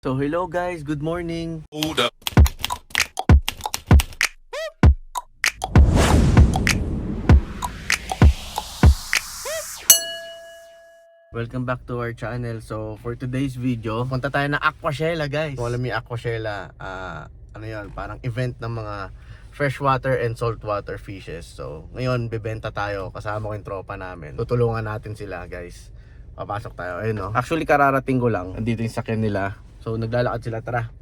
So hello guys, good morning. Hold up. Welcome back to our channel. So for today's video, punta tayo ng Aquashella guys. Kung alam niyo Aquashella, ano yun, parang event ng mga freshwater and saltwater fishes. So ngayon bebenta tayo, kasama ko yung tropa namin. Tutulungan natin sila guys. Papasok tayo, ayun no. Actually kararating ko lang, andito yung sakyan nila. So naglalakad sila, tara.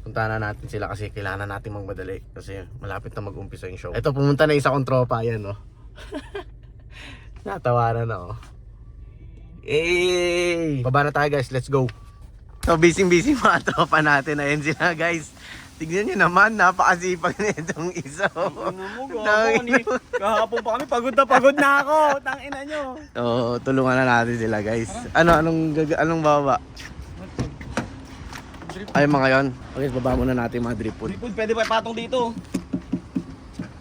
Puntahan na natin sila kasi kailangan natin magmadali kasi malapit na mag-umpisa yung show. Ito, pumunta na isa kong tropa, ayan no. Natawaran na oh. Eh, baba na tayo guys, let's go. So busy mga tropa natin. Ayan sila guys. Tignan nyo naman, napakasipag na itong isa. Kahapon pa kami, pagod na ako. Tangina nyo. So tulungan na natin sila guys. Anong baba? Ay mga yon. Okay, baba muna natin mga drip food. Dripod, pwede pa ipatong dito.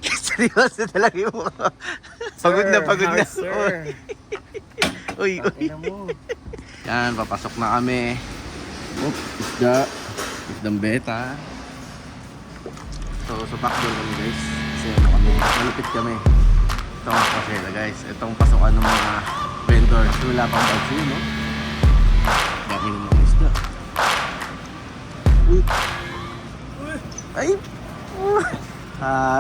Seryoso talaga yung mga pagod na. Sir. Uy. Yan, papasok na kami. Isdang beta. So, supak doon kami guys. Kasi ano kami, malupit kami. Ito ang pasela guys. Itong pasukan ng mga vendors. Wala pang bags yun, no? Dami ng mga isda. Uy. Ay!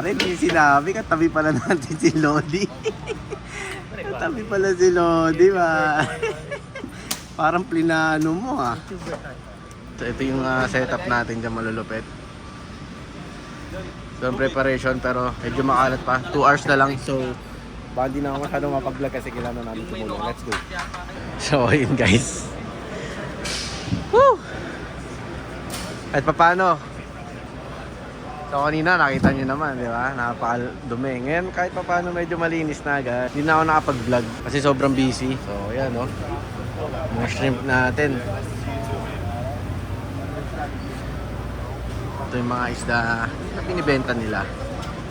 Rin, yung sinabi, katabi pala natin si Lodi. Katabi pala si Lodi ba? Parang plinano mo ha. So ito yung setup natin dyan, malulupit. So preparation pero medyo makalat pa. 2 hours na lang. So baka hindi na ako masyadong mapag-vlog kasi kailangan namin tumulong. Let's go. So ayun guys. Woo! At paano? So kanina nakita nyo naman, di ba? Napakadumi. Ngayon kahit paano medyo malinis na agad. Hindi na ako nakapag-vlog kasi sobrang busy. So ayan no. Mga shrimp natin. Ito yung mga isda na binibenta nila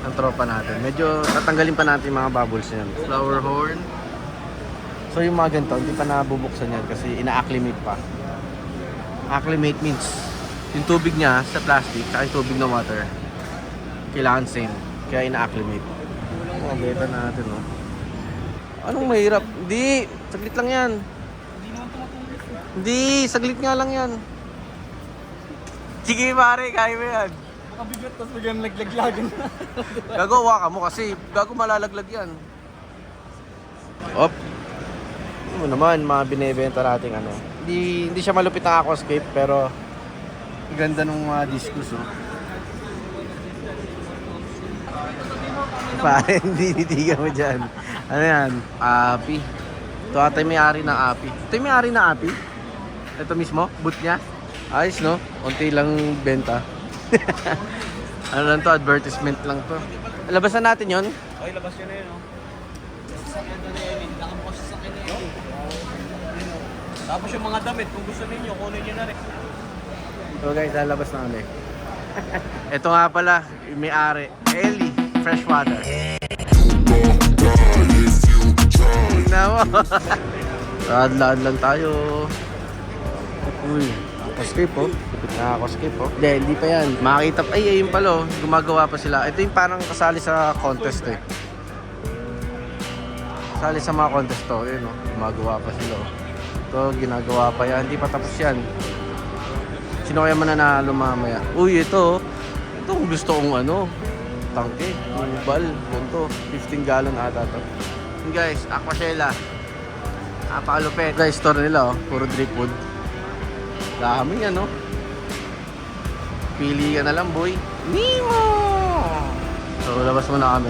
ng tropa natin. Medyo tatanggalin pa natin yung mga bubbles yan. Flower horn. So yung mga ganito, hindi pa nabubuksan yan kasi ina-acclimate pa. Acclimate means yung tubig niya sa plastic saka yung tubig ng water kailangan same, kaya ina-acclimate. Mga beta natin no. Anong mahirap? Hindi, saglit lang yan. Hindi, saglit nga lang yan. Sige pare, kaya mo yan. Makabigat, tapos bigyan laglaglagan. Gago, ka mo kasi gago malalaglag yan. Op. Ano mo naman, mga binibenta natin ano. Hindi siya malupit ang aquascape pero ganda nung discus oh. Pare, hindi mo dyan. Ano yan? Api. Ito ata yung may-ari ng api. Ito yung may-ari ng api? Ito mismo? Boot niya? Ayos no? Unti lang benta. Ano lang to? Advertisement lang to. Labasan natin yon. Okay, labas yun na yun, no? Nakabukas sa akin na yun. Tapos yung mga damit, kung gusto ninyo, kunin nyo na rin. So guys, lalabas na kami. Ito nga pala, yung may-ari. Ellie, freshwater. Tingnan mo. Laan lang tayo. Uy, aquascape oh. Aquascape oh. Hindi pa yan. Makakita pa. Ay, ayun pala oh. Gumagawa pa sila. Ito yung parang kasali sa contest eh. Kasali sa mga contest to. Ayun oh. Gumagawa pa sila oh. Ito, ginagawa pa yan. Hindi pa tapos yan. Sino kaya mananalo mamaya? Uy, ito. Ito kung gusto kong ano, tangke, tubal, ganito. 15 gallon ata to. Yun guys, Aquashella. Napakalupit. Guys, store nila oh. Puro drip wood. Dami yan oh. Pili ka na lang boy. Nemo! So, labas muna kami.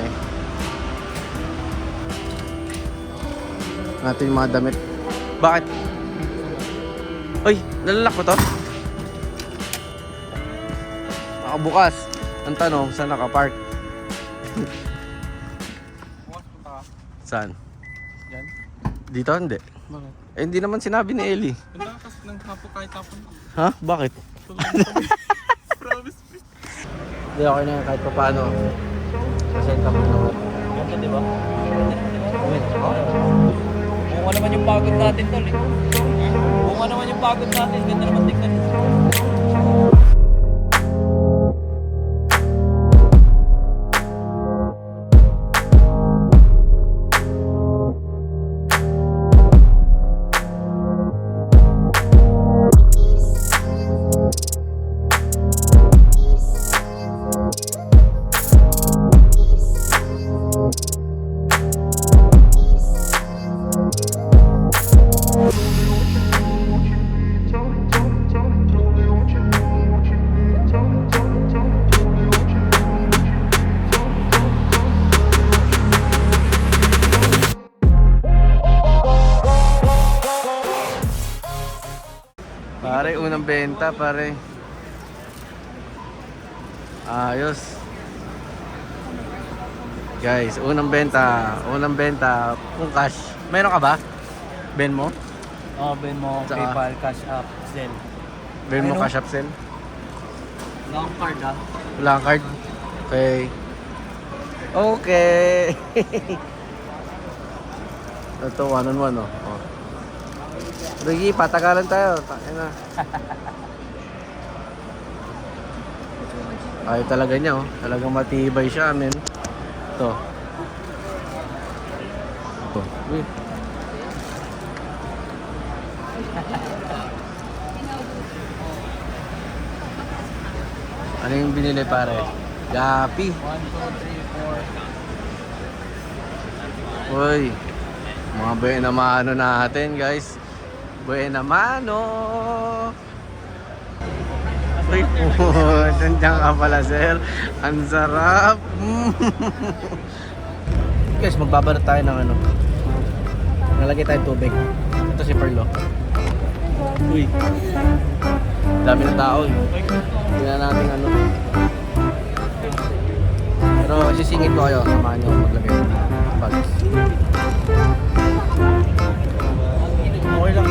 Natin yung mga damit. Bakit? Uy, nalalak mo to? Bukas. Ang tanong, saan nakapark? Saan? Diyan? Dito hindi. Bakit? Eh hindi naman sinabi ni Ellie. Ganda kasi ng hapo kahit hapon. Ha? Bakit? Promise. Hindi okay na yan kahit pa paano. Send up na. Ganda, di ba? Kung naman yung pagod natin tol eh. Bunga naman yung pagod natin. Ganda naman tingnan. Pare, unang benta, pare. Ayos. Guys, unang benta. Unang benta. Kung cash. Meron ka ba? Ben mo? Oh, Ben mo, Tsaka? PayPal, Cash App, Zelle. Ben mo Meron. cash up sell? Long card ah. Wala kang card? Okay. Okay. Ito, one on one, oh. Oh. Ricky, patagalan tayo. Takin na. Ay, talaga niya, oh. Talagang matibay siya, men. Ito. Ito. Uy. Ano yung binili, pare? Gapi. 1, 2, 3, 4. Uy. Mga buena mano natin, guys. Buena mano. Uy, nandiyan ka pala, sir. Ang sarap. Guys, magbabalot tayo ng ano. Nalagay tayo tubig. Ito si Perlo. Uy. Dami ng tao. Tingnan natin ano. Pero sisingit ko kayo. Samahan nyo maglagay ng bags. Okay lang.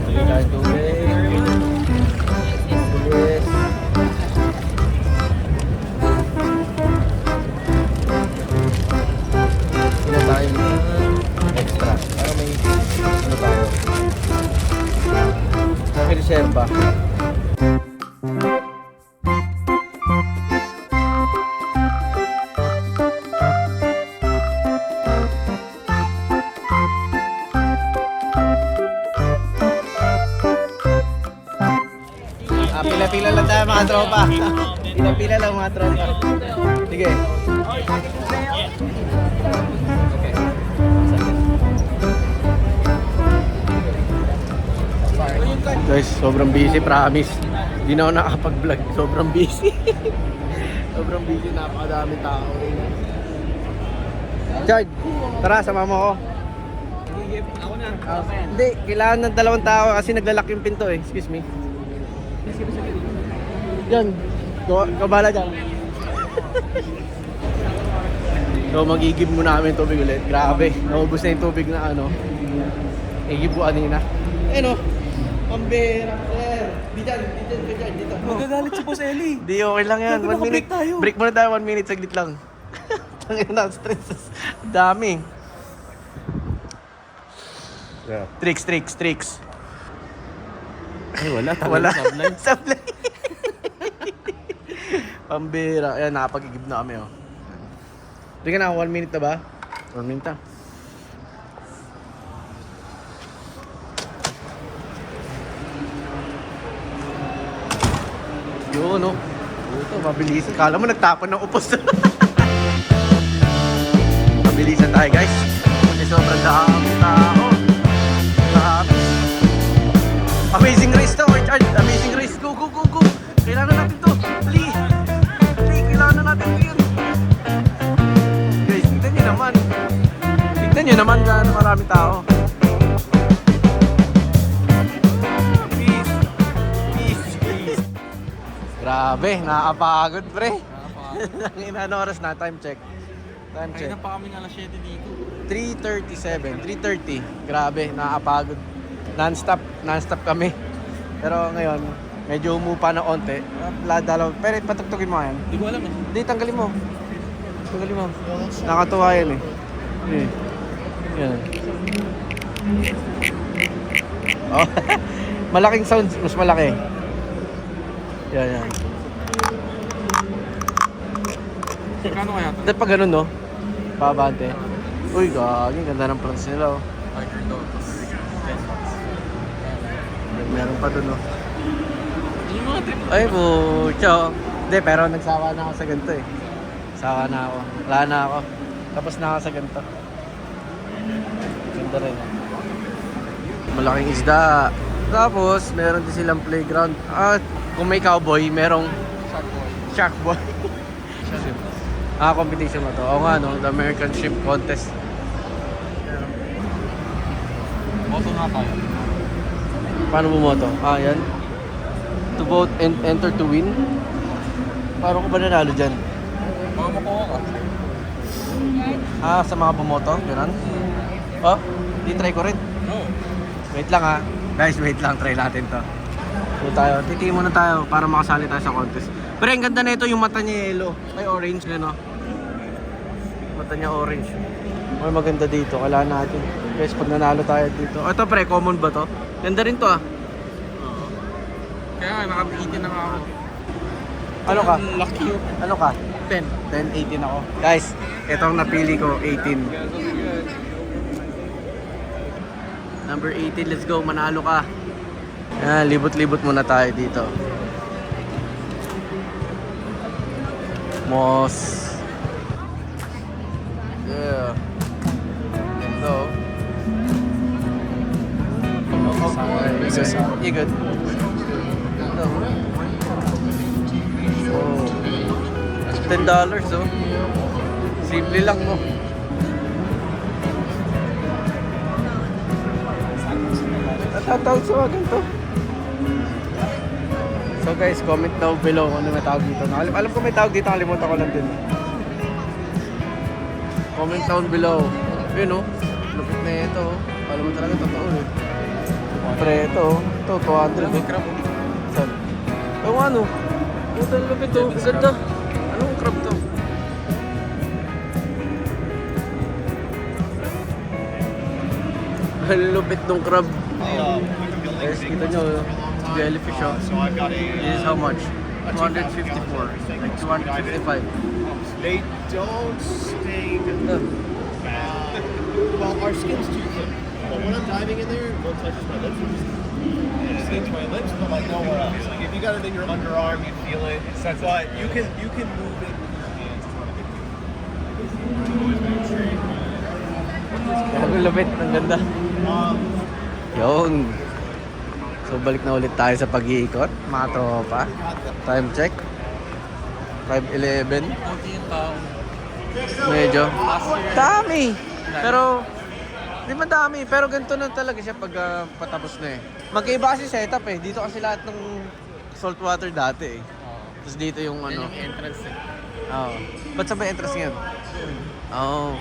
Lagay tayo tubig. Bilis. Sila tayo ng extra. Para may ano tayo. May reserva. Pila-pila lang tayo mga tropa. Pila-pila lang mga tropa. Sige. Guys, sobrang busy, promise. Hindi na ako nakakapag-vlog. Sobrang busy. Sobrang busy, napakadaming tao. Chard, tara, sama mo ako. Ako na. Hindi, kailangan ng dalawang tao kasi naglalak yung pinto eh. Excuse me. Yan, kabala dyan. So magigib muna namin tubig ulit. Grabe, naubos na yung tubig na ano. Igib po kanina. Ano? Pambera, sir. Di dyan, dito. Magagalit si Boss Eli. Di, okay lang yan. Grabe, 1 minute. nakabreak tayo. Break muna tayo, 1 minute, saglit lang. Tangin na, stress. Dami. Yeah. Tricks. Ay, wala. Wala. Sablay. Pambira. Ayan, nakapag-igib na kami, oh. Hindi ka na, 1 minute na ba? 1 minute na. Yun, no? Ito, mabilisan. Kala mo nagtapon ng upos. Mabilisan tayo, guys. Kasi sobrang dami tao. Grabe. Amazing race to, Richard. Amazing race. Go. Kailangan natin to. Dali, kailangan natin yun. Guys, tignan nyo naman. Tignan nyo naman gaano maraming tao. Peace. Grabe, nakakapagod, pre. Ano oras na? Time check. Kaya na pa kami alas 7 dito. 3:30. Grabe, nakakapagod. Non-stop kami. Pero ngayon, Medyo humupa na onte. Dalaw. Pero patugtugin mo yan. Hindi ko alam eh. Hindi, tanggalin mo. Tanggalin mo. Nakatuwa yan eh. Yan. Oh. Malaking sound, mas malaki. Yan. Kano kaya ito? Dahil pag ganun, no? Pabante. Uy, gagi. Ganda ng plants nila, oh. $100. 10 bucks. Meron pa dun, no? Yung mga trip. Ay, pucho. Hindi, pero nagsawa na ako sa ganito, eh. Sawa na ako. Wala na ako. Tapos na ako sa ganito. Ganda rin, eh. Malaking isda. Tapos, meron din silang playground. At kung may cowboy, merong shark boy. Competition mo to. Oo nga, no? The American Ship Contest. Moto nga tayo. Paano bumoto? Yan. To vote and enter to win. Paano ko ba nanalo dyan? Mga makuha ka. Sa mga bumoto? Ganun? Oh, di-try ko rin. No. Wait lang ha. Guys, wait lang. Try natin to. So tayo, titingin muna tayo para makasali tayo sa contest. Pero ang ganda na ito, yung mata niya yellow. Ay, orange na, no? Mata niya orange. Ay, maganda dito. Kailangan natin. Guys, pag nanalo tayo dito. Ito pre, common ba to? Ganda rin to ah. Kaya nga, nakabitin na nga ako. Ano ka? Lucky you. Ano ka? 10. 10, 18 ako. Guys, itong napili ko, 18. Number 18, let's go. Manalo ka. Libot-libot muna tayo dito. Moss. Yeah. Ganda. You good? Ganda. Oh. $10 oh. Simple lang mo. Natatawag sa mga ganito. So guys, comment down below kung ano may tawag dito. Alam ko may tawag dito, nakalimutan ko lang din. Comment down below. Yun oh, lupit na ito oh. Alam mo talaga totoo eh. Pre, ito oh. Ito, 200 May eh. crab. Saan? Yung ano? Ito, lupit oh. Ganda. Anong crab to? Lupit nung crab. Guys, kita nyo, jellyfish oh. This is how much? 254. Like 255. They don't sting Ganda. bad. Well, our skin's too thick. But when I'm diving in there, it touches my lips. It stings my lips, but like nowhere else. Like if you got it in your underarm, you feel it. But you can move it with your hands. Grabe lupit, ang ganda. Yun. So balik na ulit tayo sa pag-iikot, mga tropa. Time check. 5:11. Konti yung tao. Medyo dami. Pero di madami, pero ganito na talaga siya pag patapos na eh. Magkaiba kasi setup eh. Dito kasi lahat ng saltwater dati eh. Tapos dito yung Yan ano. yung entrance eh. Oo. Ba't sa may entrance ngayon? Oo.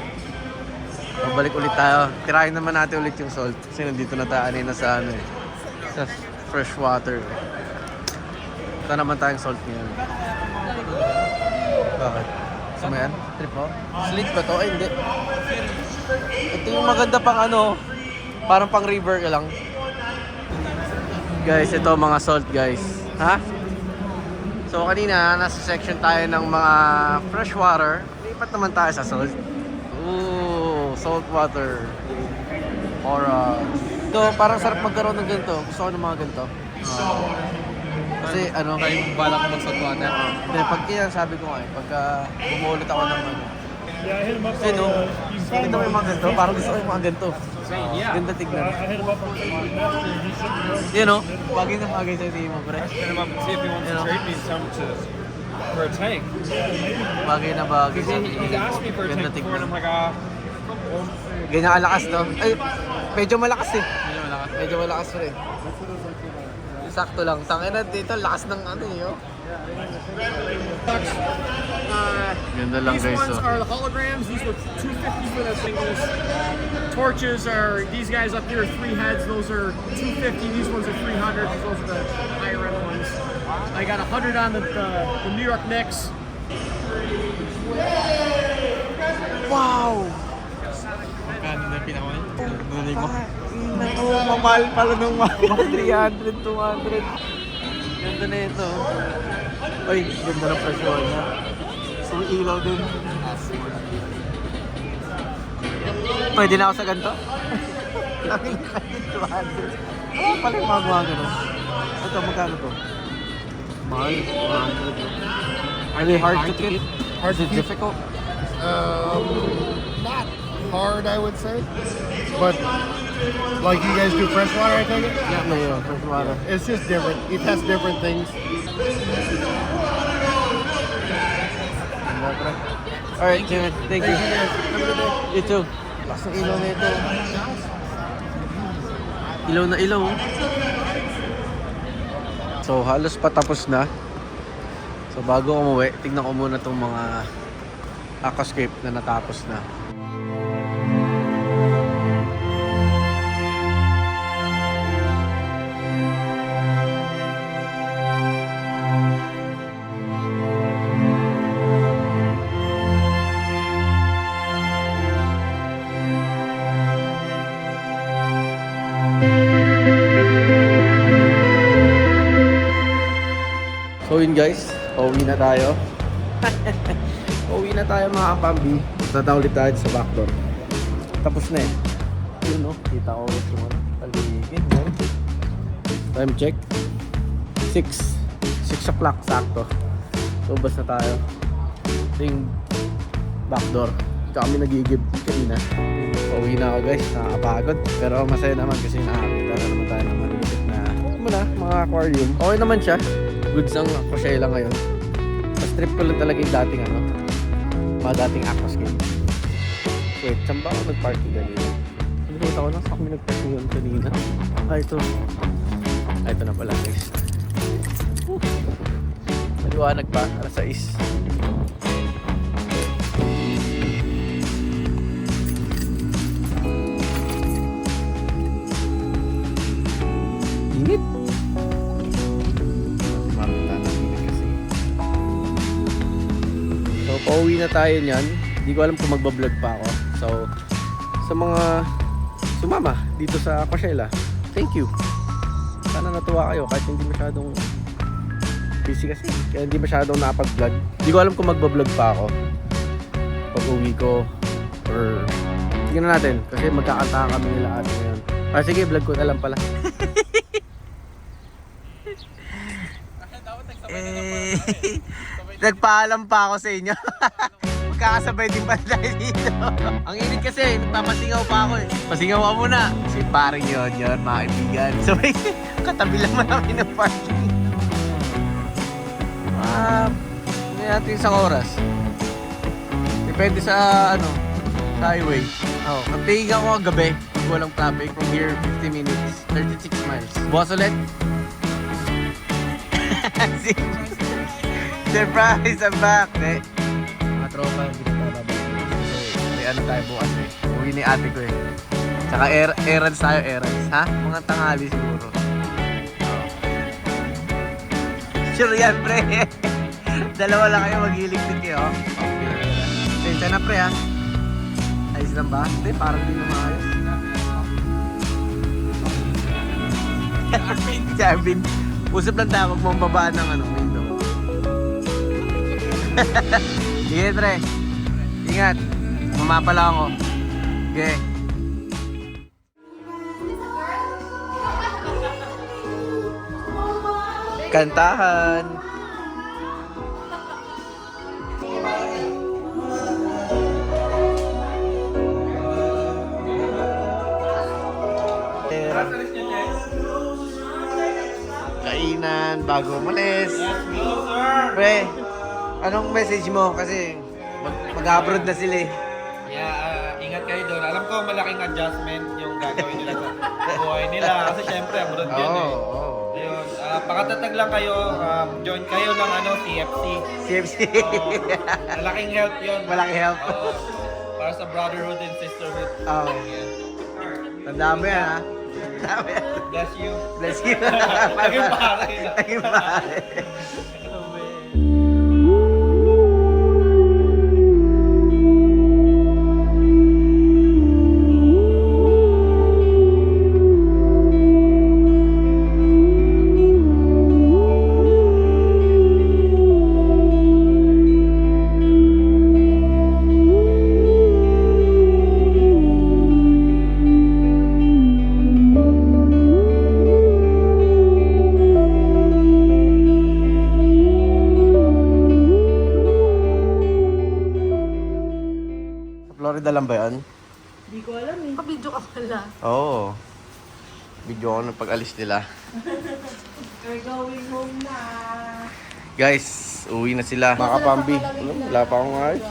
Babalik ulit tayo. Tirahin naman natin ulit yung salt. Kasi nandito na tayo na sa ano eh. Sa fresh water. Ito naman tayong salt ngayon. Bakit? Sa may ano? Trip mo? Slit ba to? Ay hindi. Ito yung maganda pang ano. Parang pang river ka lang. Guys, ito mga salt guys. Ha? So kanina, nasa section tayo ng mga fresh water. Lipat naman tayo sa salt. Ooh, salt water. Alright. Ito, parang sarap magkaroon ng ganito. Gusto ko ng mga ganito. Kasi ano, Kayo balak mo mag-saltwater. hindi, pag kaya sabi ko nga eh, pagka bumulit ako ng ano. Kasi no, ito may mga ganito. Parang gusto ko yung mga ganito. Yeah. Ganda tignan. Yun no, bagay na bagay sa tingin mo, pre. Hit him up and see if he wants to trade me some for a tank. Bagay na bagay sa He's tingin asked me mo. for a Ganda tank before and I'm tignan. like, Ganyan kalakas no? Ay, medyo malakas eh. Medyo malakas. Medyo malakas pre. Sakto lang. Tangina dito, lakas ng ano eh. Oh. Ganda lang These guys. ones Oh. are the holograms. These were $250 for the singles. Torches are these guys up here, 3 heads. Those are $250. These ones are $300. Those are the higher end ones. I got 100 on the New York Knicks. Wow! Kano na pinakaman? Mamahal pala nung mga 300, 200. Ganda na ito. Ay, ganda ng presyon na. So, ilaw din. Pwede na ako sa ganito? Kaming kanin, 200. Oh, pala yung magawa gano'n. Ito, magkano to? Mahal, 200. Are they hard to keep? Hard to Is it keep? difficult? Not hard, I would say. But like you guys do freshwater, I take it? Yeah, no, fresh water. It's just different. It has different things. Alright, Jimmy. Thank you. Thank you guys. Have a good day. You too. Lakas ng ilaw na ito. Ilaw na ilaw. Oh. So, halos patapos na. So, bago umuwi, tignan ko muna itong mga aquascape na natapos na. So yun guys, pauwi na tayo. Pauwi na tayo mga kapambi. Punta na ulit tayo sa backdoor. Tapos na eh. Yun no, kita ko ulit yung paligid. No? Time check. 6 o'clock sakto. So bas na tayo. Ito yung backdoor. Dito kami nagigib kanina. Pauwi na ako guys, nakakapagod. Pero masaya naman kasi nakakita na naman tayo ng maliliit na mga aquarium. Okay naman siya. Goods ang aquascape ngayon. Mas trip ko lang talaga yung dating mga dating aquascape. Wait, saan ba ako nag-parking kanina? Nakita ko na sa kami nag-parking yun kanina. Ito. Ito na pala guys. Maliwanag pa, alas 6. Init. So, pauwi na tayo niyan. Hindi ko alam kung magbablog pa ako. So, sa mga sumama dito sa Aquashella, thank you. Sana natuwa kayo kahit hindi masyadong busy kasi. Kaya hindi masyadong napag-vlog. Hindi ko alam kung magbablog pa ako pag uwi ko or tingnan natin kasi magkakanta kami nila ate ngayon. Sige, vlog ko na lang pala. Nagpaalam pa ako sa inyo. Magkakasabay din pala tayo dito. Ang init kasi, nagpapasingaw pa ako eh. Pasingaw ka muna. Si paring yun, mga kaibigan. So, katabi lang namin ng parking. Hindi natin isang oras. Depende sa, sa highway. Kaptingin ako gabi. Walang traffic from here, 50 minutes. 36 miles. Bukas ulit. Surprise! I'm back! Mga tropa, hindi na tayo babalik. So, may tayo bukas eh. Uwi ni ate ko eh. Tsaka errands tayo, errands. Ha? Mga tanghali siguro. Sure yan, pre! Dalawa lang kayo, mag-iligtig kayo. Okay. Sensya na, pre, ha? Ayos lang ba? Hindi, parang hindi na maayos. Si Arvin, usap lang tayo, huwag mong babaan ng window. Sige, pre. Ingat. Mamapala ako. Okay. Kantahan. Kainan bago umalis. Pre, anong message mo? Kasi mag-abroad na sila eh. Yeah, ingat kayo doon. Alam ko malaking adjustment yung gagawin nila sa buhay nila. Kasi syempre, abroad yun eh. Ayun, pakatatag lang kayo. Join kayo ng CFC. CFC. Malaking help yun. Malaking help. Para sa brotherhood and sisterhood. Oo. Yeah. Tandaan mo yan ha. Sabi. Bless you. Bless you. Naging pare na. Naging pare. Florida lang ba yan? Hindi ko alam eh. Kabidyo ka pala. Oo. Video ako ng pag-alis nila. We're going home na. Guys, uwi na sila. Mga kapambi. Ano? Wala pa akong ayos.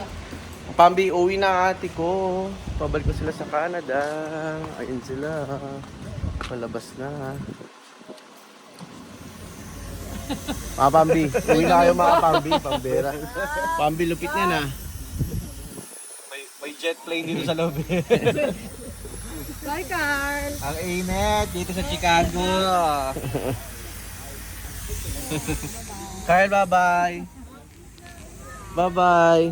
Pambi, uwi na ang ate ko. Pabalik ko sila sa Canada. Ayun sila. Palabas na. Mga Pambi, uwi na kayo mga Pambi. Pambera. Pambi, lupit na na. May jet plane dito sa loob. Bye, Carl. Ang init dito sa Chicago. Kyle, bye-bye. Bye-bye.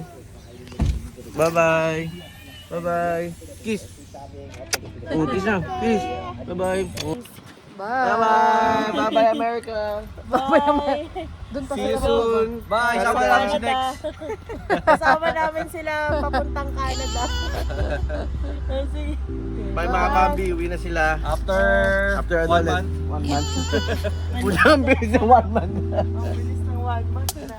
Bye-bye. Bye-bye. Kiss. Oh, kiss na. Kiss. Bye-bye. Oh. Bye-bye. Bye-bye, America. Bye. Doon pa See you sila. soon. Bye. Sama namin si Dex. Kasama namin sila papuntang Canada. Sige. Bye mga Pambi, uwi na sila. After After 1 month. 1 month. Unang bilis ng 1 month. Ang bilis ng 1 month na.